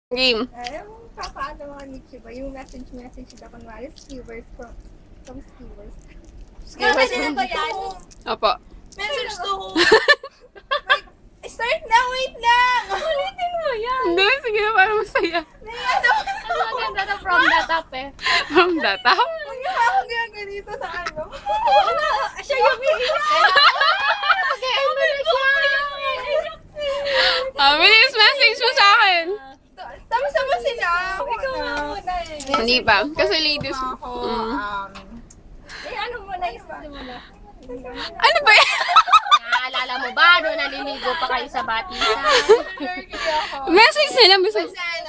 Game. Alam mo, papaano mga niche ba? Yung message na kunwari, skewers from skewers. Skewers Ano ba yan? Opo. Message to who? Wait, start na, wait lang! Ulitin mo yan! Hindi, sige na, para masaya. Ano? Ang maganda na from the top eh. From the top? Huwag niyo ako ganito sa ano. Siya yung Okay, ano na siya? Bilis message mo sa akin. Sama-sama sila. Ikaw na muna eh. Hindi pa. Kasi ladies. Ako, ano muna yung simula? Ano ba yan? Naalala mo ba doon naliligo pa kayo sa batisan? Message nila. Message. Kasi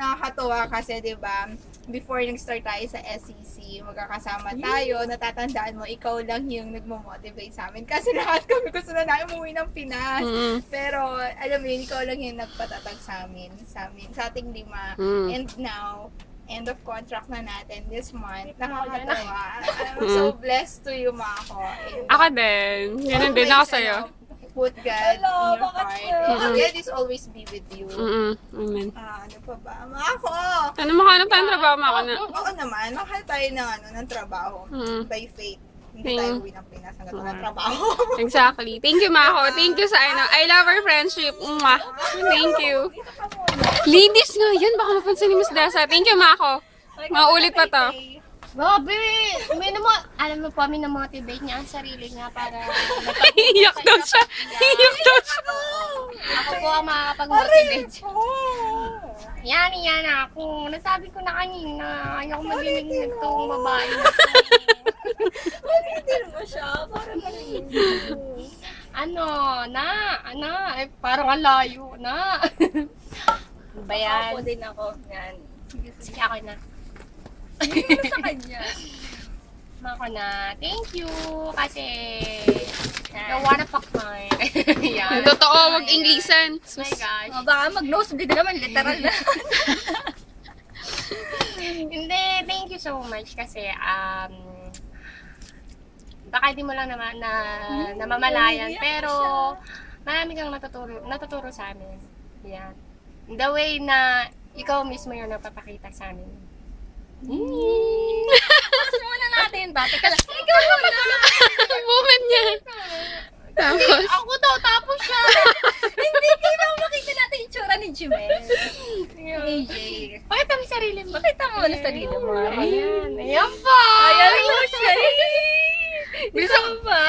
nakakatuwa kasi, di ba, before nag-start tayo sa SEC, magkakasama tayo, natatandaan mo, ikaw lang yung nagmo-motivate sa amin. Kasi lahat kami gusto na namin umuwi ng Pinas. Pero, alam mo yun, ikaw lang yung nagpatatag sa amin, sa ating lima. And now, end of contract na natin this month. Nakakatawa. I'm so blessed to you, Mako. Ako din. Ganun din ako sa'yo. Put God in your heart. And God is always be with you. Amen. Ano pa ba? Mako! Ano makahanap tayong trabaho mo ako na? Oo naman, makakaya tayo ng trabaho by faith. Hindi tayo uwi ng Pinas hanggang walang trabaho. Exactly. Thank you, Mako. Thank you sa ano. I love our friendship. Mwah. Thank you. Ladies nga yan. Baka mapansin ni Miss Dasa. Thank you, Mako. Maulit pa to. Grabe! Alam mo po, minamotivate niya ang sarili niya para Iyak daw siya. Iyak daw siya. ako po ang makakapag-motivate. Yan ako. Nasabi ko na kanina, ayoko madinig nitong babae na to. Ulitin mo siya. Parang parang ang layo, na. Ba yan? Ako din ako. Yan. Sige, ako na. Ano sa kanya? Ako na. Thank you. Kasi, you wanna fuck mine. Yan. Totoo, wag Inglesan. Oh my gosh. Baka mag-nose bleed naman. Literal na. Hindi, thank you so much kasi baka hindi mo lang naman namamalayan pero marami kang natuturo sa amin. Yan. The way na ikaw mismo yung napapakita sa amin. Tapos muna natin ba? Teka lang. Ikaw muna. Moment niya. Tapos, Ako daw, tapos siya. Hindi, kailangan makita natin yung tsura ni Jumel. AJ. Pakita mo yung sarili mo. Makita mo na sarili mo. Ayan. Ayan po. Ayan mo siya. Gusto mo ba?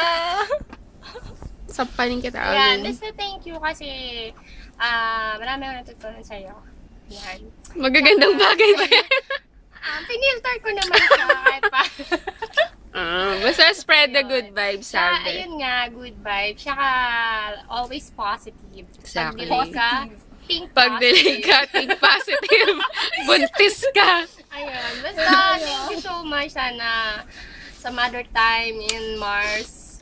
sampalin kita. Ayan. Amen. Basta thank you kasi marami akong natutunan sa'yo. Yan. Magagandang bagay ba yan? Pinilter ko naman siya kahit pa. Basta spread the good vibes, sabi. Ayun nga, good vibe. Tsaka always positive. Exactly. Pag-delay ka, think Pag-delay ka, think positive. Buntis ka. Ayun. Basta, thank you so much. Sana sa Mother Time in Mars.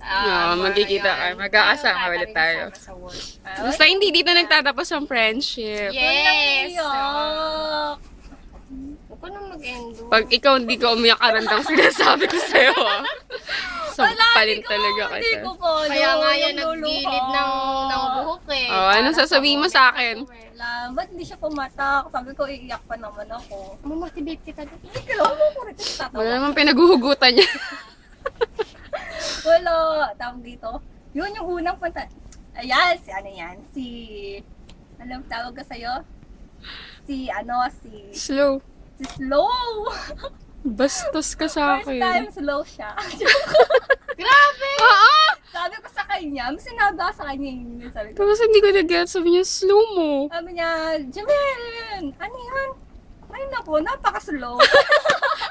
Magkikita kayo. Magkakasama ulit tayo. Basta hindi dito nagtatapos ang friendship. Yes! Iyak. Huwag ko nang mag-endo. Pag ikaw hindi ka umiyak karandang sinasabi ko sa'yo, sampalin talaga Hindi kita. ko po. Kaya nga yan, naggilid ng buhok eh. Anong sasabihin mo sa akin? Ba't hindi siya pumatak? Sabi ko, iiyak pa naman ako. Mamotivate kita dito. Kailangan mo ko rin tatawa. Wala naman pinaguhugutan niya. Wala. Tawag dito. Yun yung unang punta. Ayan, si alam tawag ko sa'yo? Si Slow. Slow. Bastos ka sa First time akin. slow siya. Grabe! Oo! Sabi ko sa kanya, may sinabi ako sa kanya yung sabi ko. Tapos hindi ko na-get. Sabi niya, slow mo. Sabi niya, Jamel, ano yan? Ay naku, napaka-slow.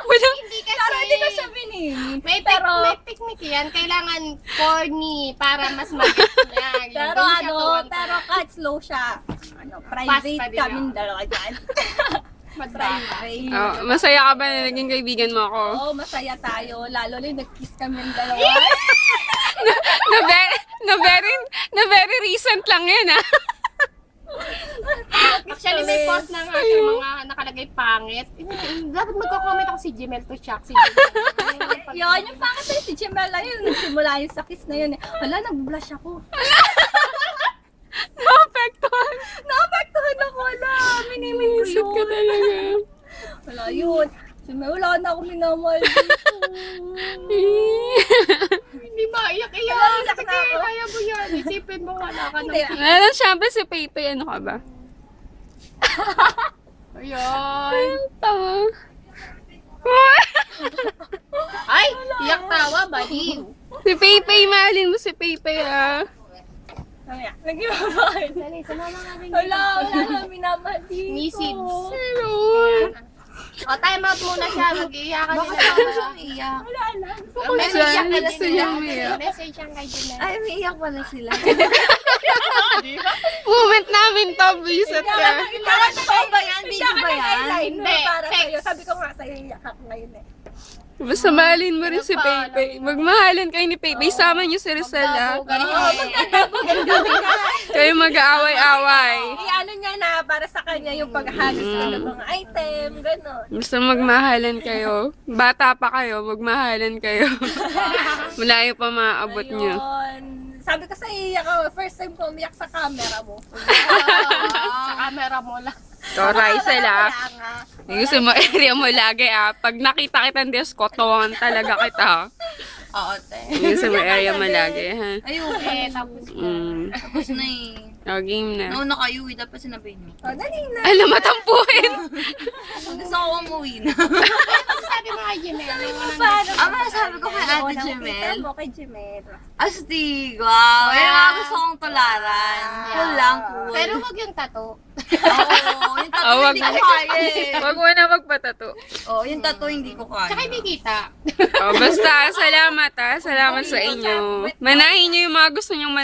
Walang, Hindi kasi. Pero hindi ko siya binimit. May technique yan. Kailangan corny para mas mag-yan. Pero kahit slow siya, private pa din kaming ako. dalawa dyan. Private. masaya ka ba na naging kaibigan mo ako? Oo, masaya tayo. Lalo na yung nag-kiss kami ng dalawa. na very recent lang yan, ah. Actually, may post na nga siya, mga nakalagay pangit. Dapat magko-comment ako si Jimel to shock si Jimel. Yun, yung pangit na si Jimela yun. Nagsimula yung sa kiss na yun. Wala, nag-blush ako. Naapektuhan. Naapektuhan ako. Wala. Inisip ka talaga. Wala yun. Wala na akong minamahal dito. Hindi maiyak yan. Iyak Sige, na ako. kaya mo yan. Isipin mo wala ka Hindi. ng Alam, syempre si Pepe, ano ka ba? Ayan. Tama. Ay, iyak tawa, baliw. Si Pepe, mahalin mo si Pepe, ah. Nag-imamahal. Dali, sumama nga rin. Wala na minamahal dito. Misids. Pero, O, time out muna siya. Mag-iiyakan Bakit nila. ako siyang iyak? Wala na. Message yan kay Gusto niya Janelle. umiyak. Message yan kay Janelle. Ay, umiiyak pala sila. moment namin to, bisit ka. Totoo ba yan? Video ba yan? Hindi, Para text. sa'yo. Sabi ko nga sa'yo, iyak ako ngayon eh. Basta mahalin mo rin si Pepe. Magmahalin kayo ni Pepe. Isama niyo si Rizal, ah. Kayo mag-aaway-aaway. Ano niya na para sa kanya yung paghahagis ko ng mga item, gano'n. Basta magmahalan kayo. Bata pa kayo, magmahalan kayo. Malayo pa maaabot niyo. Ayun. Sabi ko sa iyak ako, first time ko umiyak sa camera mo. Sa camera mo lang. So, Rizal, ah. Kaya nga. Gusto mo area mo lagi, ah. Pag nakita kita ng diskotohan talaga kita. Oo, te. Gusto mo area mo lagi, ha? Ayun. Eh, tapos Tapos na eh. O, game na. Nauna kayo eh. Dapat sinabi niyo. O, dali na. Alam, matampuhin. Gusto ko umuwi na. sabi mo kay Janelle. Paano? Sabi ko kay Ate Jemel. Mo kay Jemel. Astig, wow. Ay, mga gusto kong tularan. Cool lang, cool. Pero wag yung tattoo. Oo, yung tattoo Oh, wag hindi ko kaya eh. Wag mo na magpatato. Oo, yung tattoo hindi ko kaya. Tsaka hindi kita. O, basta, salamat, ha. Salamat sa inyo. Manahin nyo yung mga gusto nyong